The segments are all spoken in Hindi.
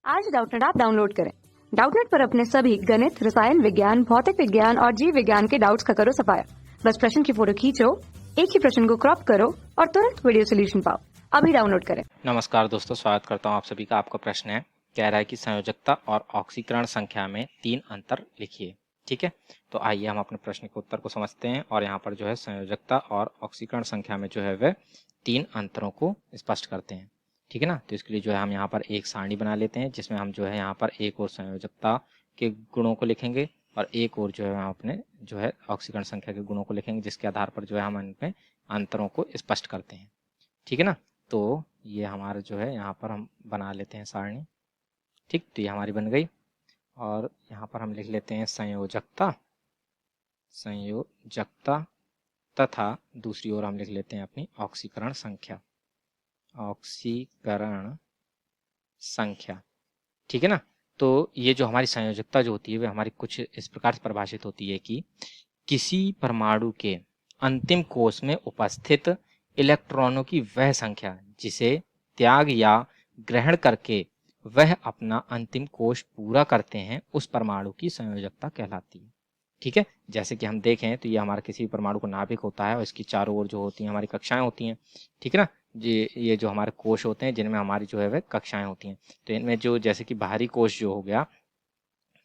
आज डाउटनेट ऐप डाउनलोड करें। डाउटनेट पर अपने सभी गणित, रसायन विज्ञान, भौतिक विज्ञान और जीव विज्ञान के डाउट्स का करो सफाया। बस प्रश्न की फोटो खींचो, एक ही प्रश्न को क्रॉप करो और तुरंत वीडियो सोल्यूशन पाओ। अभी डाउनलोड करें। नमस्कार दोस्तों, स्वागत करता हूं आप सभी का। आपका प्रश्न है, कह रहा है कि संयोजकता और ऑक्सीकरण संख्या में 3 अंतर लिखिए। ठीक है, तो आइए हम अपने प्रश्न के उत्तर को समझते हैं। और यहाँ पर जो है संयोजकता और ऑक्सीकरण संख्या में जो है वह 3 अंतरों को स्पष्ट करते हैं। ठीक है ना। तो इसके लिए जो है हम यहाँ पर एक सारणी बना लेते हैं, जिसमें हम जो है यहाँ पर एक और संयोजकता के गुणों को लिखेंगे और एक और जो है हम अपने जो है ऑक्सीकरण संख्या के गुणों को लिखेंगे, जिसके आधार पर जो है हम इनमें अंतरों को स्पष्ट करते हैं। ठीक है ना। तो ये हमारा जो है यहाँ पर हम बना लेते हैं सारणी। ठीक, तो ये हमारी बन गई। और यहाँ पर हम लिख लेते हैं संयोजकता तथा दूसरी ओर हम लिख लेते हैं अपनी ऑक्सीकरण संख्या। ठीक है ना। तो ये जो हमारी संयोजकता जो होती है वह हमारी कुछ इस प्रकार से परिभाषित होती है कि किसी परमाणु के अंतिम कोश में उपस्थित इलेक्ट्रॉनों की वह संख्या जिसे त्याग या ग्रहण करके वह अपना अंतिम कोश पूरा करते हैं, उस परमाणु की संयोजकता कहलाती है। ठीक है, जैसे कि हम देखें तो ये हमारा किसी भी परमाणु को नाभिक होता है और इसकी चारों ओर जो होती हैं हमारी कक्षाएं होती हैं। ठीक है ना। ये जो हमारे कोश होते हैं जिनमें हमारी जो है वह कक्षाएं होती हैं। तो इनमें जो जैसे कि बाहरी कोश जो हो गया,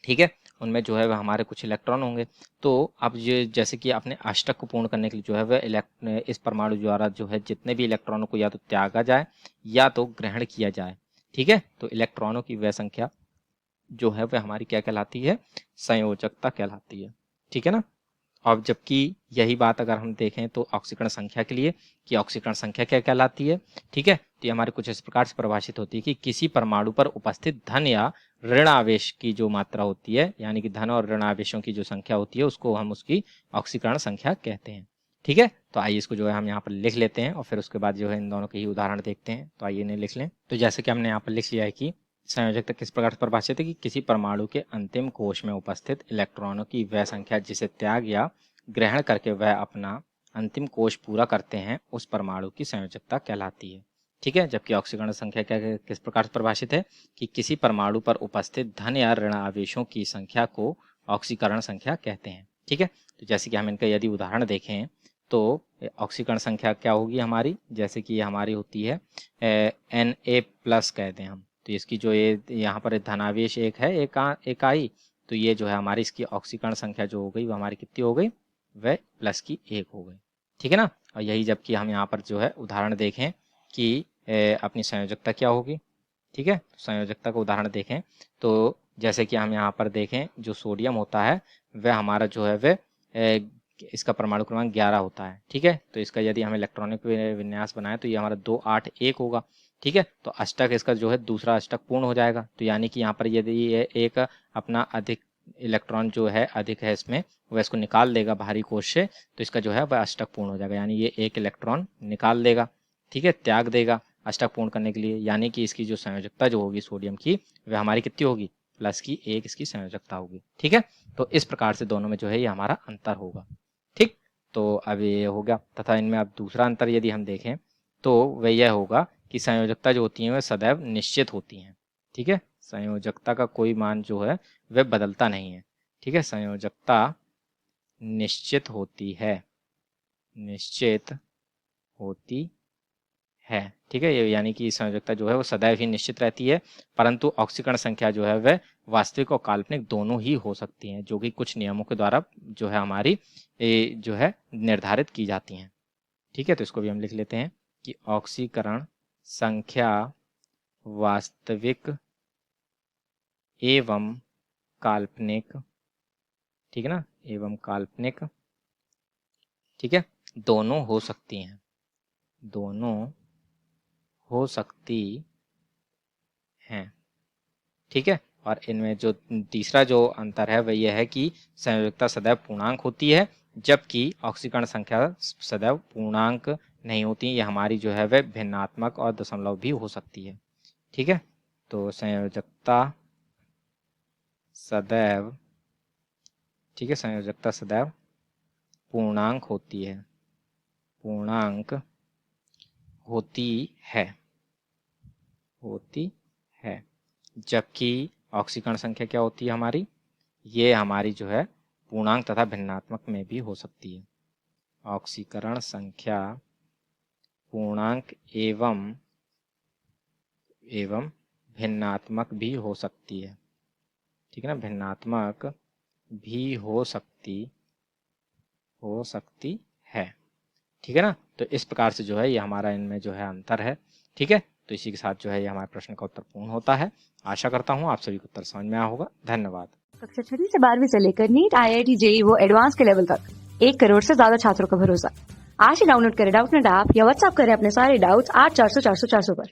ठीक है, उनमें जो है वह हमारे कुछ इलेक्ट्रॉन होंगे। तो अब ये जैसे कि अपने अष्टक को पूर्ण करने के लिए जो है वह इस परमाणु द्वारा जो है जितने भी इलेक्ट्रॉनों को या तो त्यागा जाए या तो ग्रहण किया जाए। ठीक है, तो इलेक्ट्रॉनों की वह संख्या जो है वह हमारी क्या कहलाती है? संयोजकता कहलाती है। ठीक है ना। अब जबकि यही बात अगर हम देखें तो ऑक्सीकरण संख्या के लिए, कि ऑक्सीकरण संख्या क्या कहलाती है। ठीक है, तो ये हमारे कुछ इस प्रकार से परिभाषित होती है कि किसी परमाणु पर उपस्थित धन या ऋण आवेश की जो मात्रा होती है, यानी कि धन और ऋण आवेशों की जो संख्या होती है, उसको हम उसकी ऑक्सीकरण संख्या कहते हैं। ठीक है, तो आइए इसको जो है हम यहाँ पर लिख लेते हैं और फिर उसके बाद जो है इन दोनों के ही उदाहरण देखते हैं। तो आइए इन्हें लिख लें। तो जैसे कि हमने यहाँ पर लिख लिया है कि संयोजकता किस प्रकार से परिभाषित है कि किसी परमाणु के अंतिम कोश में उपस्थित इलेक्ट्रॉनों की वह संख्या जिसे त्याग या ग्रहण करके वह अपना अंतिम कोश पूरा करते हैं, उस परमाणु की संयोजकता कहलाती है। ठीक है, जबकि ऑक्सीकरण संख्या क्या किस प्रकार से परिभाषित है कि किसी परमाणु पर उपस्थित धन या ऋण आवेशों की संख्या को ऑक्सीकरण संख्या कहते हैं। ठीक है, तो जैसे कि हम इनका यदि उदाहरण देखें तो ऑक्सीकरण संख्या क्या होगी हमारी, जैसे कि हमारी होती है Na+ कहते हैं हम। तो इसकी जो ये यहाँ पर धनावेश एक है, एक आई, तो ये जो है हमारी इसकी ऑक्सीकरण संख्या जो हो गई वो हमारी कितनी हो गई? वह प्लस की 1 हो गई। ठीक है ना। और यही जबकि हम यहाँ पर जो है उदाहरण देखें कि अपनी संयोजकता क्या होगी। ठीक है, संयोजकता का उदाहरण देखें तो जैसे कि हम यहाँ पर देखें, जो सोडियम होता है वह हमारा जो है वह इसका परमाणु क्रमांक 11 होता है। ठीक है, तो इसका यदि हम इलेक्ट्रॉनिक विन्यास बनाए तो ये हमारा 2 8 1 होगा। ठीक है, तो अष्टक इसका जो है दूसरा अष्टक पूर्ण हो जाएगा। तो यानी कि यहाँ पर यदि ये एक अपना अधिक इलेक्ट्रॉन जो है अधिक है इसमें, वह इसको निकाल देगा बाहरी कोश से, तो इसका जो है वह अष्टक पूर्ण हो जाएगा। यानी ये एक इलेक्ट्रॉन निकाल देगा, ठीक है, त्याग देगा अष्टक पूर्ण करने के लिए। यानी कि इसकी जो संयोजकता जो होगी सोडियम की, वह हमारी कितनी होगी? प्लस की 1 इसकी संयोजकता होगी। ठीक है, तो इस प्रकार से दोनों में जो है ये हमारा अंतर होगा। ठीक, तो अब ये हो गया। तथा इनमें अब दूसरा अंतर यदि हम देखें तो वह यह होगा कि संयोजकता जो होती है वह सदैव निश्चित होती हैं। ठीक है, संयोजकता का कोई मान जो है वह बदलता नहीं है। ठीक है, संयोजकता निश्चित होती है। ठीक है, ये यानी कि संयोजकता जो है वो सदैव ही निश्चित रहती है, परंतु ऑक्सीकरण संख्या जो है वह वास्तविक और काल्पनिक दोनों ही हो सकती हैं, जो कि कुछ नियमों के द्वारा जो है हमारी जो है निर्धारित की जाती हैं। ठीक है, तो इसको भी हम लिख लेते हैं कि ऑक्सीकरण संख्या वास्तविक एवं काल्पनिक, ठीक है ना, एवं काल्पनिक, ठीक है, दोनों हो सकती हैं, दोनों हो सकती हैं। ठीक है, और इनमें जो तीसरा जो अंतर है वह यह है कि संयोजकता सदैव पूर्णांक होती है, जबकि ऑक्सीकरण संख्या सदैव पूर्णांक नहीं होती। यह हमारी जो है वह भिन्नात्मक और दशमलव भी हो सकती है। ठीक है, तो संयोजकता सदैव, ठीक है, संयोजकता सदैव पूर्णांक होती है, पूर्णांक होती है, होती है। जबकि ऑक्सीकरण संख्या क्या होती है हमारी, ये हमारी जो है पूर्णांक तथा भिन्नात्मक में भी हो सकती है। ऑक्सीकरण संख्या पूर्णांक एवं भिन्नात्मक भी हो सकती है, ठीक है ना, भिन्नात्मक भी हो सकती है, ठीक है ना। तो इस प्रकार से जो है ये हमारा इनमें जो है अंतर है, ठीक है। तो इसी के साथ जो है ये हमारे प्रश्न का उत्तर पूर्ण होता है। आशा करता हूँ आप सभी को उत्तर समझ में आया होगा। धन्यवाद। कक्षा 6 से 12वीं से लेकर नीट, IIT, JEE वो एडवांस के लेवल तक 1 करोड़ से ज्यादा छात्रों का भरोसा। आज ही डाउनलोड करें डाउटनेट ऐप या व्हाट्सएप करें अपने सारे डाउट्स 8400 400 400 पर।